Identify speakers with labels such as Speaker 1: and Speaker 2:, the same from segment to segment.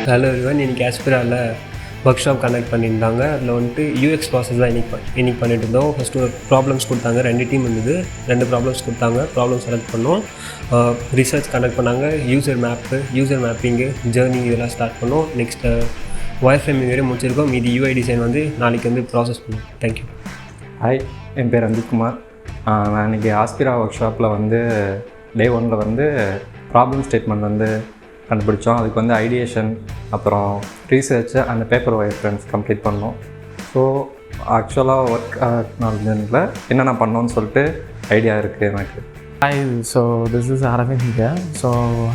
Speaker 1: Hello everyone, இன்றைக்கி ஆஸ்பிராவில் work shop conduct பண்ணியிருந்தாங்க. அதில் வந்துட்டு யூஎக்ஸ் ப்ராசஸ் தான் இன்றைக்கி பண்ணிட்டு இருந்தோம். ஃபஸ்ட்டு ஒரு ப்ராப்ளம்ஸ் கொடுத்தாங்க, 2 டீம் இருந்தது, 2 ப்ராப்ளம்ஸ் கொடுத்தாங்க. ப்ராப்ளம் செலக்ட் பண்ணோம், ரிசர்ச் கண்டக்ட் பண்ணாங்க, யூசர் மேப்பிங்கு, ஜேர்னி இதெல்லாம் ஸ்டார்ட் பண்ணோம். நெக்ஸ்ட்டு ஒயர் ஃப்ரேமிங் வரையும் முடிச்சிருக்கோம். மீதி யூஐ டிசைன் வந்து நாளைக்கு வந்து ப்ராசஸ் பண்ணுவோம். தேங்க்யூ.
Speaker 2: ஹாய், என் பேர் அந்திக்குமார். நான் இன்றைக்கி ஆஸ்பிரா ஒர்க் ஷாப்பில் வந்து டே 1 வந்து ப்ராப்ளம் ஸ்டேட்மெண்ட் வந்து கண்டுபிடிச்சோம். அதுக்கு வந்து ஐடியேஷன், அப்புறம் ரீசர்ச்சு அந்த பேப்பர் ஒயர் ஃப்ரேம்ஸ் கம்ப்ளீட் பண்ணோம். ஸோ ஆக்சுவலாக ஒர்க் நாலேஜில் என்னென்ன பண்ணோன்னு சொல்லிட்டு ஐடியா இருக்குது எனக்கு.
Speaker 3: Hi, so this is Aravind here. So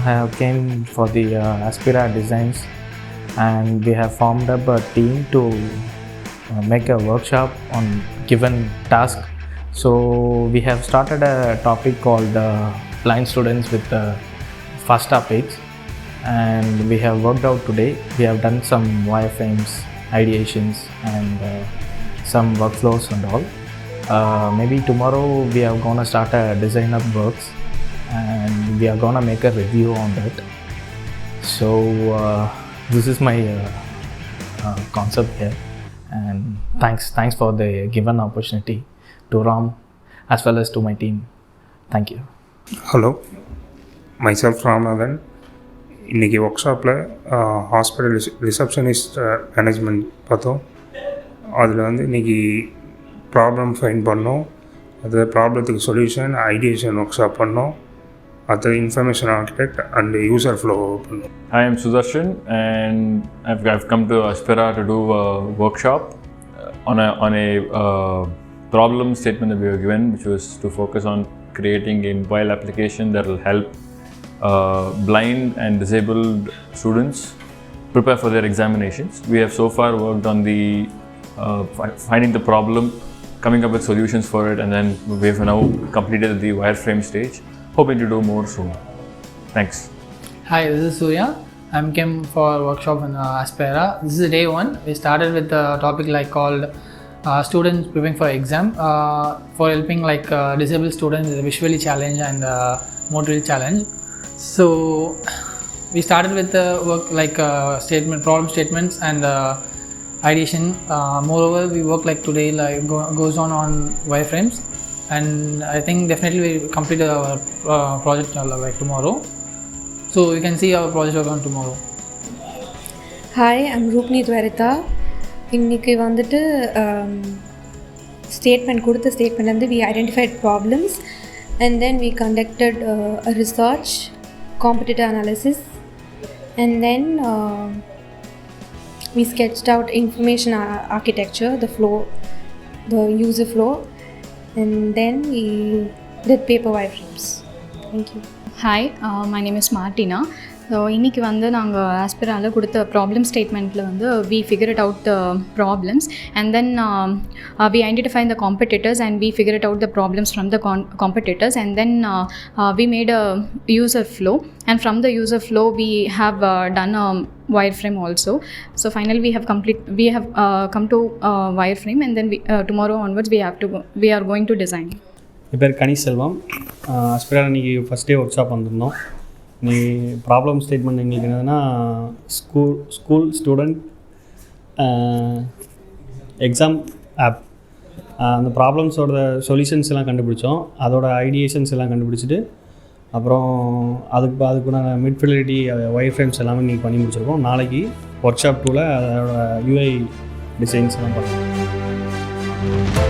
Speaker 3: I have came for the Aspira designs, and we have formed up a team to make a workshop on given task. So we have started a topic called blind students with first topics, and we have worked out today. We have done some wireframes, ideations, and some workflows and all. Maybe tomorrow we are gonna start a design of works, and we are gonna make a review on that. So this is my concept here, and thanks for the given opportunity to Ram as well as to my team. Thank you.
Speaker 4: Hello, myself Rambal. இன்றைக்கி work ஷாப்பில் hospital receptionist management பார்த்தோம். அதில் வந்து இன்றைக்கி problem find பண்ணோம், அது ப்ராப்ளத்துக்கு solution ideation work shop பண்ணோம், அது information architect and user flow பண்ணோம்.
Speaker 5: I am Sudarshan, and I've come to Aspira to do a workshop on a problem statement that we were given, which was to focus on creating a mobile application that will help blind and disabled students prepare for their examinations. We have so far worked on the finding the problem, coming up with solutions for it, and then we have now completed the wireframe stage, hoping to do more soon. Thanks.
Speaker 6: Hi, this is Surya. I'm came for a workshop in Aspira. This is day 1. We started with a topic like called students preparing for exam, for helping like disabled students, visually challenged and motorically challenged. So we started with the work like problem statements and ideation. Moreover, we work like today like goes on wireframes, and I think definitely we complete our project like tomorrow. So you can see our project work on tomorrow.
Speaker 7: Hi, I'm Rupni Dwarita. இன்னைக்கு வந்துட்டு statement கொடுத்த ஸ்டேட்மெண்ட்லேருந்து we identified problems, and then we conducted a research, competitor analysis, and then we sketched out information architecture, the flow, the user flow, and then we did paper wireframes. Thank you.
Speaker 8: Hi, my name is Martina. So இன்றைக்கி வந்து நாங்கள் ஆஸ்பிராவில் கொடுத்த problem ஸ்டேட்மெண்ட்டில் வந்து we figure out the problems, and then we identify the competitors and we figure out the problems from the competitors, and then we made a user flow, and from the user flow we have done a wireframe also. So finally we have come to wireframe, and then tomorrow onwards we are going to design.
Speaker 9: என் பேர் கனி செல்வம். ஆஸ்பிரா இன்றைக்கி first day work shop வந்திருந்தோம். நீ problem statement எங்களுக்கு என்னதுன்னா school student exam app, அந்த ப்ராப்ளம்ஸோட solutions எல்லாம் கண்டுபிடிச்சோம், அதோட ஐடியேஷன்ஸ் எல்லாம் கண்டுபிடிச்சிட்டு அப்புறம் அதுக்குள்ள மிட்ஃபிலிட்டி ஒயர் ஃப்ரேம்ஸ் எல்லாமே இன்றைக்கி பண்ணி முடிச்சிருக்கோம். நாளைக்கு ஒர்க் ஷாப் 2ல் அதோட யூஐ டிசைன்ஸ் எல்லாம் பண்ணுவோம்.